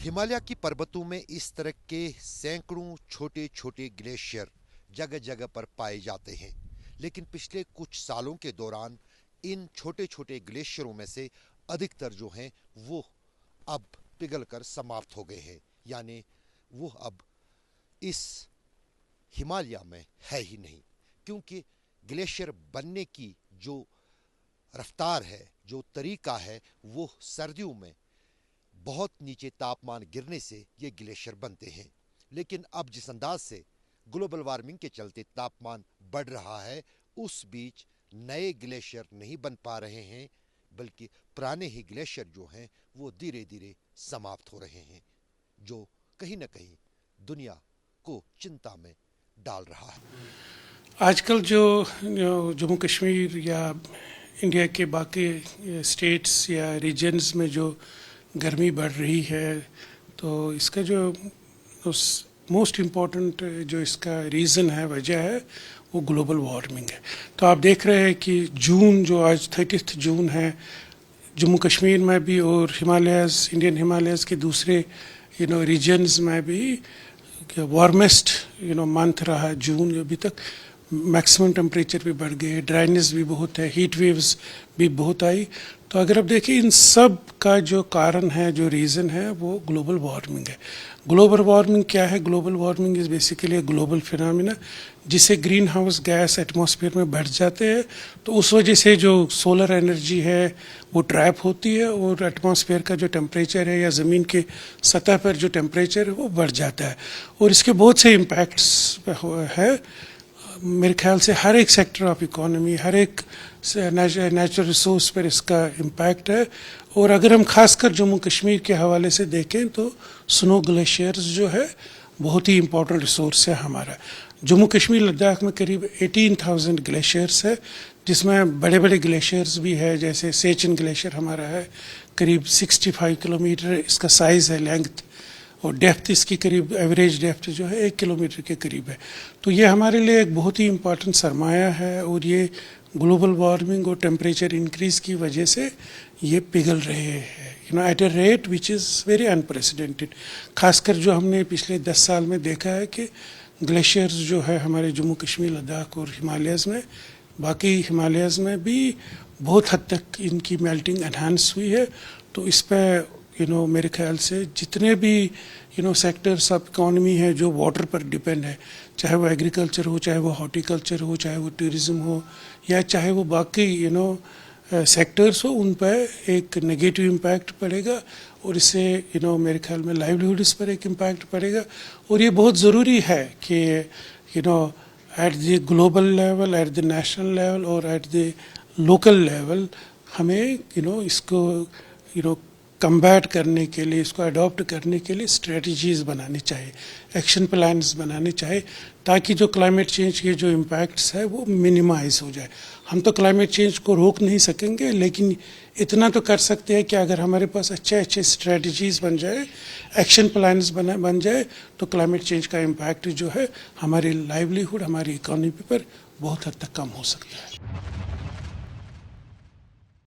हिमालय की पर्वतों में इस तरह के सैकड़ों छोटे छोटे ग्लेशियर जगह जगह पर पाए जाते हैं, लेकिन पिछले कुछ सालों के दौरान इन छोटे छोटे ग्लेशियरों में से अधिकतर जो हैं वो अब पिघल कर समाप्त हो गए हैं, यानी वो अब इस हिमालय में है ही नहीं, क्योंकि ग्लेशियर बनने की जो रफ्तार है, जो तरीका है, वो सर्दियों में बहुत नीचे तापमान गिरने से ये ग्लेशियर बनते हैं। लेकिन अब जिस अंदाज से ग्लोबल वार्मिंग के चलते तापमान बढ़ रहा है, उस बीच नए ग्लेशियर नहीं बन पा रहे हैं, बल्कि पुराने ही ग्लेशियर जो हैं वो धीरे धीरे समाप्त हो रहे हैं, जो कहीं ना कहीं दुनिया को चिंता में डाल रहा है। आजकल जो जम्मू कश्मीर या इंडिया के बाकी स्टेट्स या रीजन्स में जो गर्मी बढ़ रही है, तो इसका जो मोस्ट इम्पॉर्टेंट जो इसका रीज़न है, वजह है, वो ग्लोबल वार्मिंग है। तो आप देख रहे हैं कि जून जो आज 30 जून है, जम्मू कश्मीर में भी और हिमालयस, इंडियन हिमालयस के दूसरे रीजन्स में भी वार्मेस्ट मंथ रहा जून। अभी तक मैक्सिमम टेम्परेचर भी बढ़ गए, ड्राइनेस भी बहुत है, हीट वेव्स भी बहुत आई। तो अगर आप देखिए इन सब का जो कारण है, जो रीज़न है, वो ग्लोबल वार्मिंग है। ग्लोबल वार्मिंग क्या है? Global warming is basically global phenomena जिससे ग्रीन हाउस गैस एटमॉस्फेयर में बढ़ जाते हैं, तो उस वजह से जो सोलर एनर्जी है वो ट्रैप होती है और एटमॉस्फेयर का जो टेम्परेचर है या ज़मीन के सतह पर जो टेम्परेचर है वो बढ़ जाता है। और इसके बहुत से इम्पैक्ट्स है। मेरे ख्याल से हर एक सेक्टर ऑफ इकोनॉमी, हर एक नेचुरल रिसोर्स पर इसका इम्पैक्ट है। और अगर हम खासकर जम्मू कश्मीर के हवाले से देखें तो स्नो ग्लेशियर्स जो है बहुत ही इम्पोर्टेंट रिसोर्स है हमारा। जम्मू कश्मीर लद्दाख में करीब 18,000 ग्लेशियर्स है, जिसमें बड़े बड़े ग्लेशियर्स भी है, जैसे सेचन ग्लेशियर हमारा है, करीब 65 किलोमीटर इसका साइज़ है, लेंथ, और डेप्थ इसकी करीब एवरेज डेप्थ जो है 1 किलोमीटर के करीब है। तो ये हमारे लिए एक बहुत ही इम्पॉर्टेंट सरमाया है, और ये ग्लोबल वार्मिंग और टेम्परेचर इंक्रीज़ की वजह से ये पिघल रहे हैं at a rate which is very unprecedented. खासकर जो हमने पिछले 10 साल में देखा है कि ग्लेशियर्स जो है हमारे जम्मू कश्मीर, लद्दाख और हिमालयस में, बाकी हिमालयस में भी बहुत हद तक इनकी मेल्टिंग एनहांस हुई है। तो इस पर मेरे ख्याल से जितने भी सेक्टर्स ऑफ इकॉनमी है जो वाटर पर डिपेंड है, चाहे वो एग्रीकल्चर हो, चाहे वो हॉर्टिकल्चर हो, चाहे वो टूरिज़्म हो, या चाहे वो बाकी सेक्टर्स हो, उन पर एक नेगेटिव इम्पैक्ट पड़ेगा। और इससे मेरे ख्याल में लाइवलीहुड्स पर एक इम्पैक्ट पड़ेगा। और ये बहुत ज़रूरी है कि at the global level, at the national level और एट द लोकल लेवल हमें इसको कम्बैट करने के लिए, इसको अडॉप्ट करने के लिए स्ट्रेटजीज़ बनानी चाहिए, एक्शन प्लान्स बनाने चाहिए, ताकि जो क्लाइमेट चेंज के जो इम्पैक्ट्स है वो मिनिमाइज हो जाए। हम तो क्लाइमेट चेंज को रोक नहीं सकेंगे, लेकिन इतना तो कर सकते हैं कि अगर हमारे पास अच्छे स्ट्रेटजीज़ बन जाए, एक्शन प्लान्स बन जाए, तो क्लाइमेट चेंज का इम्पैक्ट जो है हमारी लाइवलीहुड, हमारी इकॉनमी पर बहुत हद तक कम हो सकता है।